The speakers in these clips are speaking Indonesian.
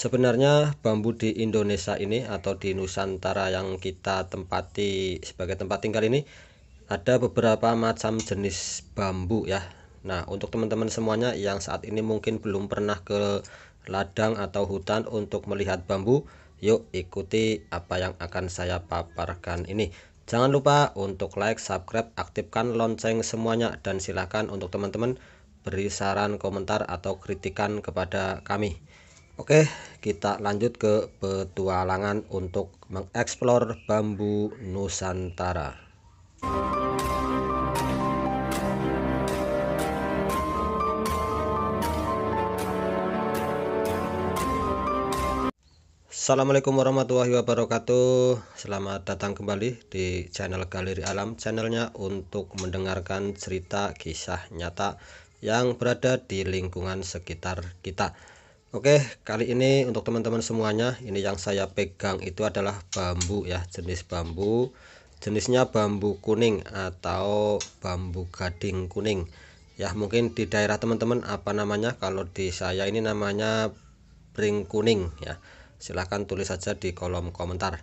Sebenarnya bambu di Indonesia ini atau di Nusantara yang kita tempati sebagai tempat tinggal ini ada beberapa macam jenis bambu ya. Nah, untuk teman-teman semuanya yang saat ini mungkin belum pernah ke ladang atau hutan untuk melihat bambu, yuk ikuti apa yang akan saya paparkan ini. Jangan lupa untuk like, subscribe, aktifkan lonceng semuanya, dan silahkan untuk teman-teman beri saran, komentar, atau kritikan kepada kami. Oke, kita lanjut ke petualangan untuk mengeksplor bambu Nusantara. Assalamualaikum warahmatullahi wabarakatuh. Selamat datang kembali di channel Galeri Alam, channelnya untuk mendengarkan cerita kisah nyata yang berada di lingkungan sekitar kita. Oke, kali ini untuk teman-teman semuanya, ini yang saya pegang itu adalah bambu ya, jenis bambu, jenisnya bambu kuning atau bambu gading kuning ya. Mungkin di daerah teman-teman apa namanya, kalau di saya ini namanya pring kuning ya. Silahkan tulis saja di kolom komentar.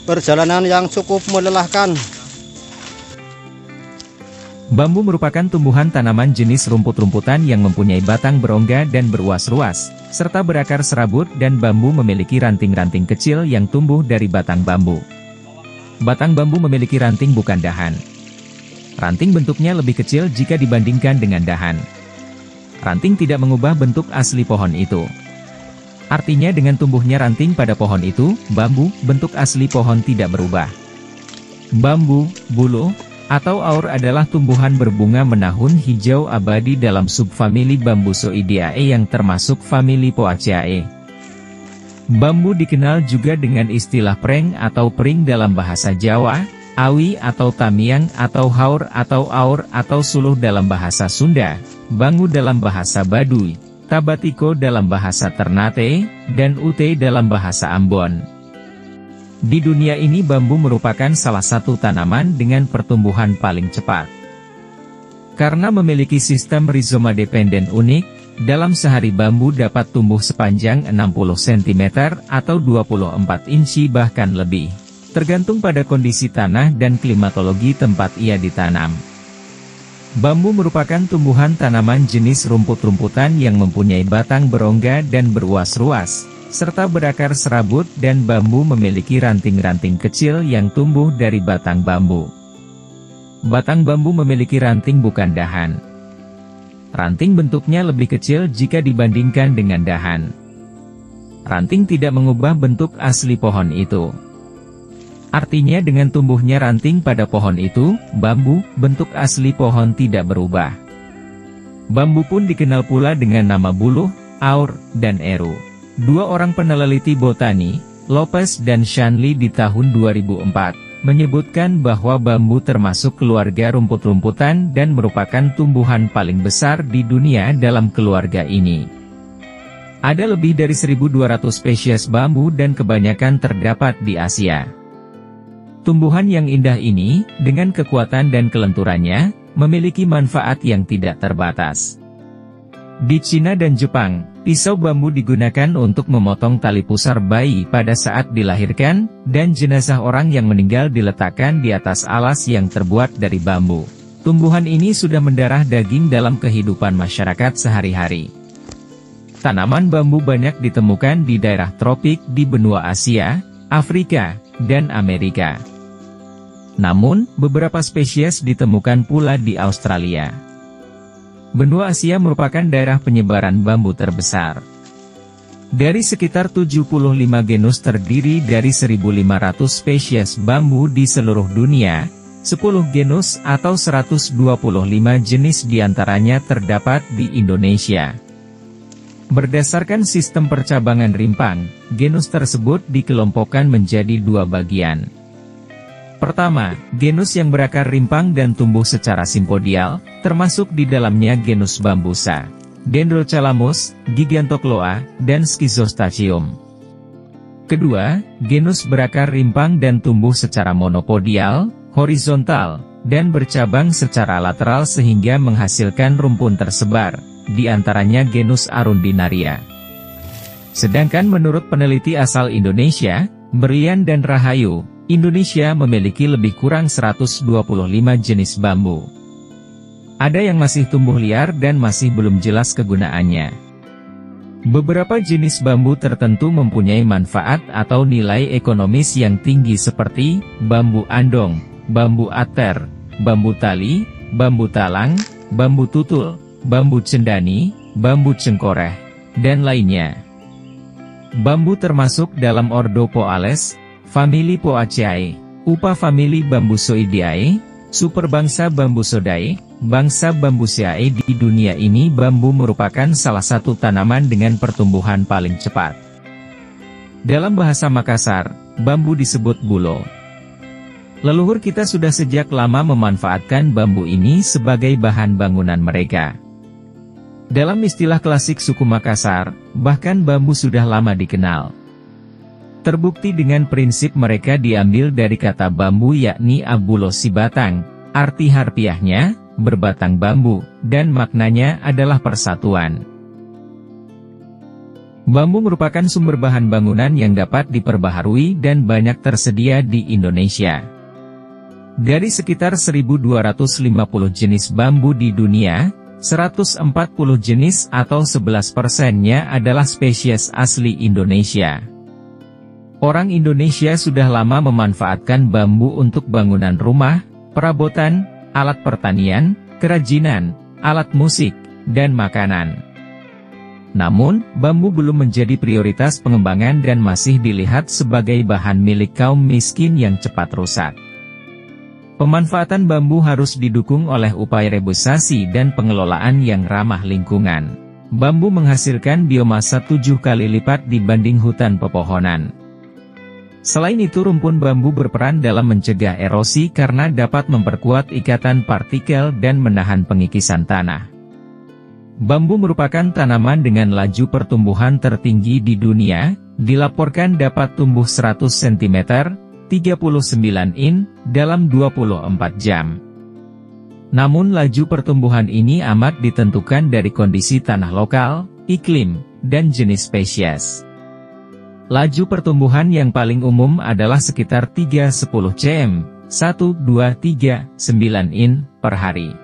Perjalanan yang cukup melelahkan. Bambu merupakan tumbuhan tanaman jenis rumput-rumputan yang mempunyai batang berongga dan beruas-ruas, serta berakar serabut, dan bambu memiliki ranting-ranting kecil yang tumbuh dari batang bambu. Batang bambu memiliki ranting bukan dahan. Ranting bentuknya lebih kecil jika dibandingkan dengan dahan. Ranting tidak mengubah bentuk asli pohon itu. Artinya dengan tumbuhnya ranting pada pohon itu, bambu, bentuk asli pohon tidak berubah. Bambu, buluh, atau aur adalah tumbuhan berbunga menahun hijau abadi dalam subfamili Bambusoideae yang termasuk famili Poaceae. Bambu dikenal juga dengan istilah preng atau pring dalam bahasa Jawa, awi atau tamiang atau haur atau aur atau suluh dalam bahasa Sunda, bangu dalam bahasa Baduy, tabatiko dalam bahasa Ternate, dan ute dalam bahasa Ambon. Di dunia ini bambu merupakan salah satu tanaman dengan pertumbuhan paling cepat. Karena memiliki sistem rizoma dependen unik, dalam sehari bambu dapat tumbuh sepanjang 60 cm atau 24 inci bahkan lebih, tergantung pada kondisi tanah dan klimatologi tempat ia ditanam. Bambu merupakan tumbuhan tanaman jenis rumput-rumputan yang mempunyai batang berongga dan beruas-ruas, serta berakar serabut, dan bambu memiliki ranting-ranting kecil yang tumbuh dari batang bambu. Batang bambu memiliki ranting bukan dahan. Ranting bentuknya lebih kecil jika dibandingkan dengan dahan. Ranting tidak mengubah bentuk asli pohon itu. Artinya dengan tumbuhnya ranting pada pohon itu, bambu, bentuk asli pohon tidak berubah. Bambu pun dikenal pula dengan nama buluh, aur, dan eru. Dua orang peneliti botani, Lopez dan Shanley di tahun 2004, menyebutkan bahwa bambu termasuk keluarga rumput-rumputan dan merupakan tumbuhan paling besar di dunia dalam keluarga ini. Ada lebih dari 1.200 spesies bambu dan kebanyakan terdapat di Asia. Tumbuhan yang indah ini, dengan kekuatan dan kelenturannya, memiliki manfaat yang tidak terbatas. Di Cina dan Jepang, pisau bambu digunakan untuk memotong tali pusar bayi pada saat dilahirkan, dan jenazah orang yang meninggal diletakkan di atas alas yang terbuat dari bambu. Tumbuhan ini sudah mendarah daging dalam kehidupan masyarakat sehari-hari. Tanaman bambu banyak ditemukan di daerah tropik di benua Asia, Afrika, dan Amerika. Namun, beberapa spesies ditemukan pula di Australia. Benua Asia merupakan daerah penyebaran bambu terbesar. Dari sekitar 75 genus terdiri dari 1.500 spesies bambu di seluruh dunia, 10 genus atau 125 jenis diantaranya terdapat di Indonesia. Berdasarkan sistem percabangan rimpang, genus tersebut dikelompokkan menjadi dua bagian. Pertama, genus yang berakar rimpang dan tumbuh secara simpodial, termasuk di dalamnya genus Bambusa, Dendrocalamus, Gigantocloa, dan Schizostachium. Kedua, genus berakar rimpang dan tumbuh secara monopodial, horizontal, dan bercabang secara lateral sehingga menghasilkan rumpun tersebar, di antaranya genus Arundinaria. Sedangkan menurut peneliti asal Indonesia, Berlian dan Rahayu, Indonesia memiliki lebih kurang 125 jenis bambu. Ada yang masih tumbuh liar dan masih belum jelas kegunaannya. Beberapa jenis bambu tertentu mempunyai manfaat atau nilai ekonomis yang tinggi seperti bambu andong, bambu ater, bambu tali, bambu talang, bambu tutul, bambu cendani, bambu cengkoreh, dan lainnya. Bambu termasuk dalam ordo Poales, famili Poaceae, upafamili Bambusoideae, superbangsa Bambusoideae, bangsa Bambuseae. Di dunia ini bambu merupakan salah satu tanaman dengan pertumbuhan paling cepat. Dalam bahasa Makassar, bambu disebut bulo. Leluhur kita sudah sejak lama memanfaatkan bambu ini sebagai bahan bangunan mereka. Dalam istilah klasik suku Makassar, bahkan bambu sudah lama dikenal. Terbukti dengan prinsip mereka diambil dari kata bambu yakni abulo si batang, arti harfiahnya, berbatang bambu, dan maknanya adalah persatuan. Bambu merupakan sumber bahan bangunan yang dapat diperbaharui dan banyak tersedia di Indonesia. Dari sekitar 1.250 jenis bambu di dunia, 140 jenis atau 11%-nya adalah spesies asli Indonesia. Orang Indonesia sudah lama memanfaatkan bambu untuk bangunan rumah, perabotan, alat pertanian, kerajinan, alat musik, dan makanan. Namun, bambu belum menjadi prioritas pengembangan dan masih dilihat sebagai bahan milik kaum miskin yang cepat rusak. Pemanfaatan bambu harus didukung oleh upaya rebusasi dan pengelolaan yang ramah lingkungan. Bambu menghasilkan biomasa 7 kali lipat dibanding hutan pepohonan. Selain itu, rumpun bambu berperan dalam mencegah erosi karena dapat memperkuat ikatan partikel dan menahan pengikisan tanah. Bambu merupakan tanaman dengan laju pertumbuhan tertinggi di dunia, dilaporkan dapat tumbuh 100 cm, 39 in, dalam 24 jam. Namun laju pertumbuhan ini amat ditentukan dari kondisi tanah lokal, iklim, dan jenis spesies. Laju pertumbuhan yang paling umum adalah sekitar 3-10 cm, 1-2-3-9 in, per hari.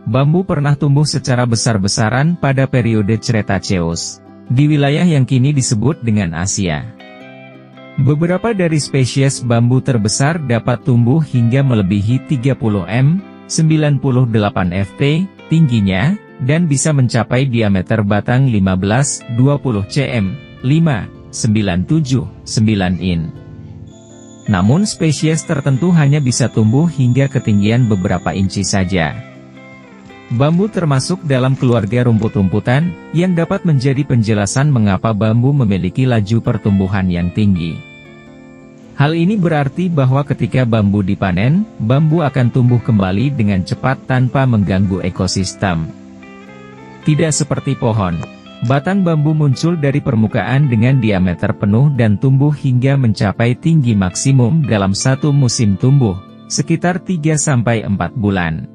Bambu pernah tumbuh secara besar-besaran pada periode Cretaceous, di wilayah yang kini disebut dengan Asia. Beberapa dari spesies bambu terbesar dapat tumbuh hingga melebihi 30 m, 98 ft, tingginya, dan bisa mencapai diameter batang 15-20 cm, 5-97-9 in. Namun spesies tertentu hanya bisa tumbuh hingga ketinggian beberapa inci saja. Bambu termasuk dalam keluarga rumput-rumputan, yang dapat menjadi penjelasan mengapa bambu memiliki laju pertumbuhan yang tinggi. Hal ini berarti bahwa ketika bambu dipanen, bambu akan tumbuh kembali dengan cepat tanpa mengganggu ekosistem. Tidak seperti pohon, batang bambu muncul dari permukaan dengan diameter penuh dan tumbuh hingga mencapai tinggi maksimum dalam satu musim tumbuh, sekitar 3-4 bulan.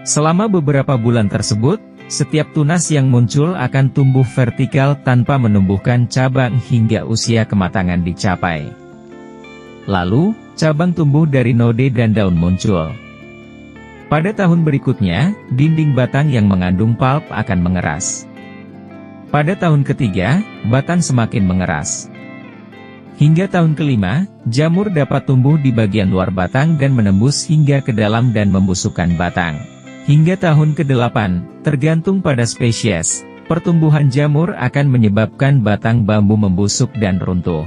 Selama beberapa bulan tersebut, setiap tunas yang muncul akan tumbuh vertikal tanpa menumbuhkan cabang hingga usia kematangan dicapai. Lalu, cabang tumbuh dari node dan daun muncul. Pada tahun berikutnya, dinding batang yang mengandung pulp akan mengeras. Pada tahun ketiga, batang semakin mengeras. Hingga tahun kelima, jamur dapat tumbuh di bagian luar batang dan menembus hingga ke dalam dan membusukkan batang. Hingga tahun ke-8, tergantung pada spesies, pertumbuhan jamur akan menyebabkan batang bambu membusuk dan runtuh.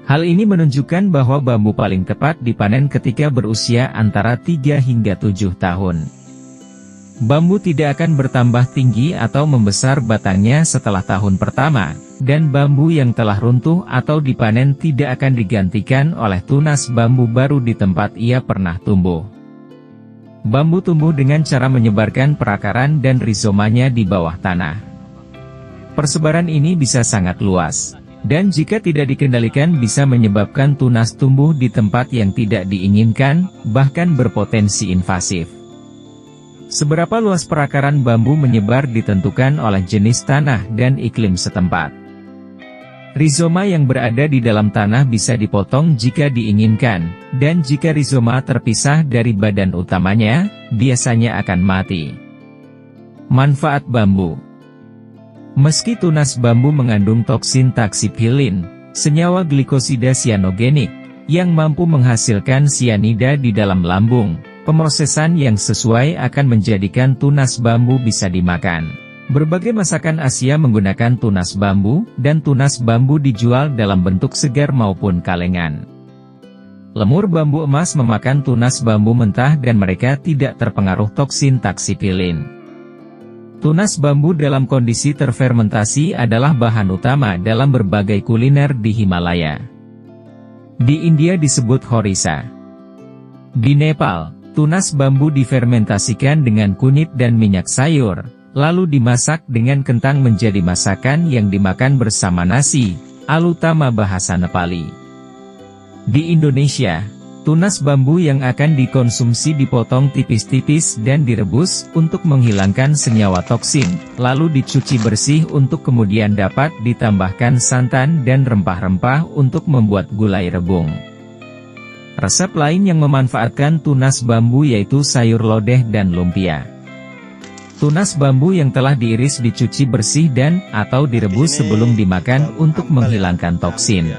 Hal ini menunjukkan bahwa bambu paling tepat dipanen ketika berusia antara 3 hingga 7 tahun. Bambu tidak akan bertambah tinggi atau membesar batangnya setelah tahun pertama, dan bambu yang telah runtuh atau dipanen tidak akan digantikan oleh tunas bambu baru di tempat ia pernah tumbuh. Bambu tumbuh dengan cara menyebarkan perakaran dan rizomanya di bawah tanah. Persebaran ini bisa sangat luas, dan jika tidak dikendalikan bisa menyebabkan tunas tumbuh di tempat yang tidak diinginkan, bahkan berpotensi invasif. Seberapa luas perakaran bambu menyebar ditentukan oleh jenis tanah dan iklim setempat. Rizoma yang berada di dalam tanah bisa dipotong jika diinginkan, dan jika rizoma terpisah dari badan utamanya, biasanya akan mati. Manfaat bambu. Meski tunas bambu mengandung toksin taksipilin, senyawa glikosida sianogenik, yang mampu menghasilkan sianida di dalam lambung, pemrosesan yang sesuai akan menjadikan tunas bambu bisa dimakan. Berbagai masakan Asia menggunakan tunas bambu, dan tunas bambu dijual dalam bentuk segar maupun kalengan. Lemur bambu emas memakan tunas bambu mentah dan mereka tidak terpengaruh toksin taksipilin. Tunas bambu dalam kondisi terfermentasi adalah bahan utama dalam berbagai kuliner di Himalaya. Di India disebut horisa. Di Nepal, tunas bambu difermentasikan dengan kunyit dan minyak sayur, lalu dimasak dengan kentang menjadi masakan yang dimakan bersama nasi, alutama bahasa Nepali. Di Indonesia, tunas bambu yang akan dikonsumsi dipotong tipis-tipis dan direbus untuk menghilangkan senyawa toksin, lalu dicuci bersih untuk kemudian dapat ditambahkan santan dan rempah-rempah untuk membuat gulai rebung. Resep lain yang memanfaatkan tunas bambu yaitu sayur lodeh dan lumpia. Tunas bambu yang telah diiris dicuci bersih dan atau direbus sebelum dimakan untuk menghilangkan toksin.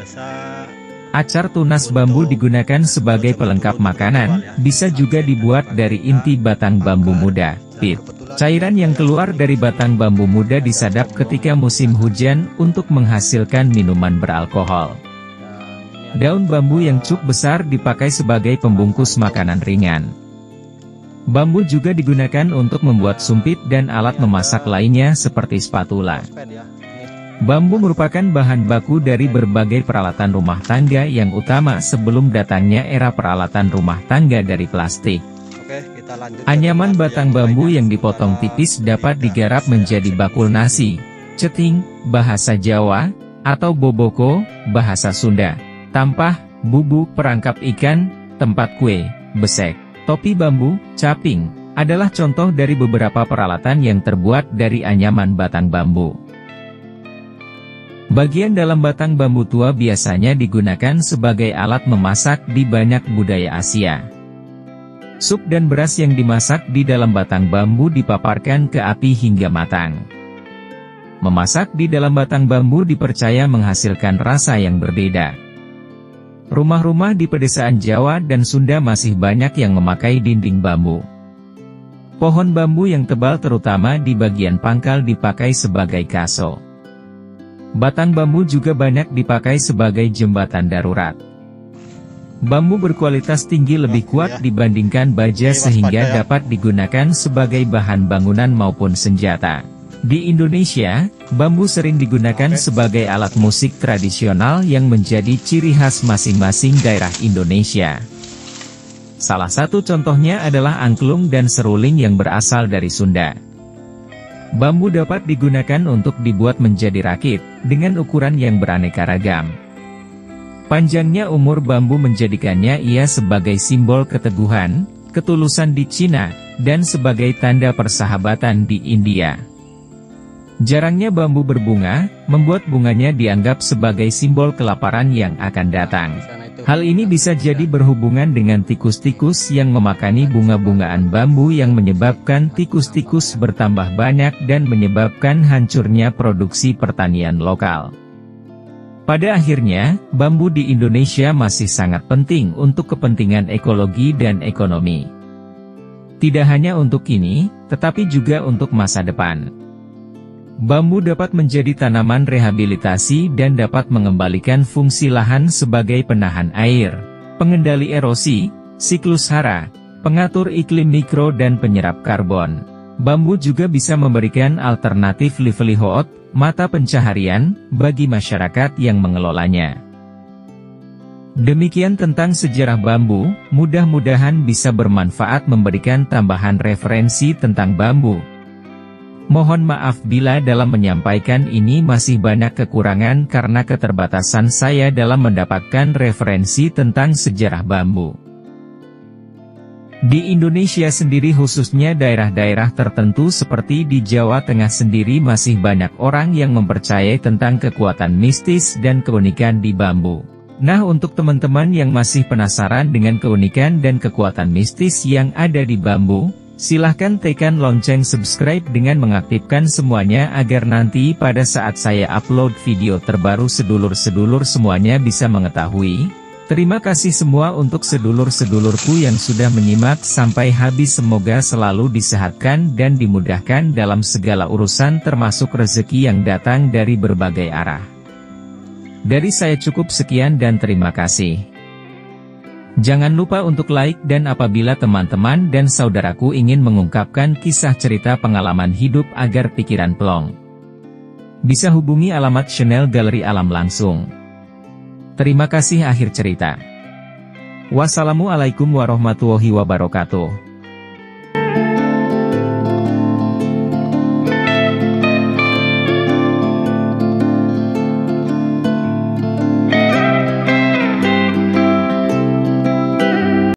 Acar tunas bambu digunakan sebagai pelengkap makanan, bisa juga dibuat dari inti batang bambu muda, pit. Cairan yang keluar dari batang bambu muda disadap ketika musim hujan untuk menghasilkan minuman beralkohol. Daun bambu yang cukup besar dipakai sebagai pembungkus makanan ringan. Bambu juga digunakan untuk membuat sumpit dan alat memasak lainnya seperti spatula. Bambu merupakan bahan baku dari berbagai peralatan rumah tangga yang utama sebelum datangnya era peralatan rumah tangga dari plastik. Anyaman batang bambu yang dipotong tipis dapat digarap menjadi bakul nasi, ceting, bahasa Jawa, atau boboko, bahasa Sunda, tampah, bubuk perangkap ikan, tempat kue, besek, topi bambu, caping, adalah contoh dari beberapa peralatan yang terbuat dari anyaman batang bambu. Bagian dalam batang bambu tua biasanya digunakan sebagai alat memasak di banyak budaya Asia. Sup dan beras yang dimasak di dalam batang bambu dipaparkan ke api hingga matang. Memasak di dalam batang bambu dipercaya menghasilkan rasa yang berbeda. Rumah-rumah di pedesaan Jawa dan Sunda masih banyak yang memakai dinding bambu. Pohon bambu yang tebal terutama di bagian pangkal dipakai sebagai kaso. Batang bambu juga banyak dipakai sebagai jembatan darurat. Bambu berkualitas tinggi lebih kuat dibandingkan baja sehingga dapat digunakan sebagai bahan bangunan maupun senjata. Di Indonesia, bambu sering digunakan sebagai alat musik tradisional yang menjadi ciri khas masing-masing daerah Indonesia. Salah satu contohnya adalah angklung dan seruling yang berasal dari Sunda. Bambu dapat digunakan untuk dibuat menjadi rakit, dengan ukuran yang beraneka ragam. Panjangnya umur bambu menjadikannya ia sebagai simbol keteguhan, ketulusan di Cina, dan sebagai tanda persahabatan di India. Jarangnya bambu berbunga, membuat bunganya dianggap sebagai simbol kelaparan yang akan datang. Hal ini bisa jadi berhubungan dengan tikus-tikus yang memakani bunga-bungaan bambu yang menyebabkan tikus-tikus bertambah banyak dan menyebabkan hancurnya produksi pertanian lokal. Pada akhirnya, bambu di Indonesia masih sangat penting untuk kepentingan ekologi dan ekonomi. Tidak hanya untuk kini, tetapi juga untuk masa depan. Bambu dapat menjadi tanaman rehabilitasi dan dapat mengembalikan fungsi lahan sebagai penahan air, pengendali erosi, siklus hara, pengatur iklim mikro dan penyerap karbon. Bambu juga bisa memberikan alternatif livelihood, mata pencaharian, bagi masyarakat yang mengelolanya. Demikian tentang sejarah bambu, mudah-mudahan bisa bermanfaat memberikan tambahan referensi tentang bambu. Mohon maaf bila dalam menyampaikan ini masih banyak kekurangan karena keterbatasan saya dalam mendapatkan referensi tentang sejarah bambu. Di Indonesia sendiri khususnya daerah-daerah tertentu seperti di Jawa Tengah sendiri masih banyak orang yang mempercayai tentang kekuatan mistis dan keunikan di bambu. Nah, untuk teman-teman yang masih penasaran dengan keunikan dan kekuatan mistis yang ada di bambu, silahkan tekan lonceng subscribe dengan mengaktifkan semuanya agar nanti pada saat saya upload video terbaru sedulur-sedulur semuanya bisa mengetahui. Terima kasih semua untuk sedulur-sedulurku yang sudah menyimak sampai habis, semoga selalu disehatkan dan dimudahkan dalam segala urusan termasuk rezeki yang datang dari berbagai arah. Dari saya cukup sekian dan terima kasih. Jangan lupa untuk like dan apabila teman-teman dan saudaraku ingin mengungkapkan kisah cerita pengalaman hidup agar pikiran plong, bisa hubungi alamat channel Galeri Alam langsung. Terima kasih. Akhir cerita. Wassalamualaikum warahmatullahi wabarakatuh.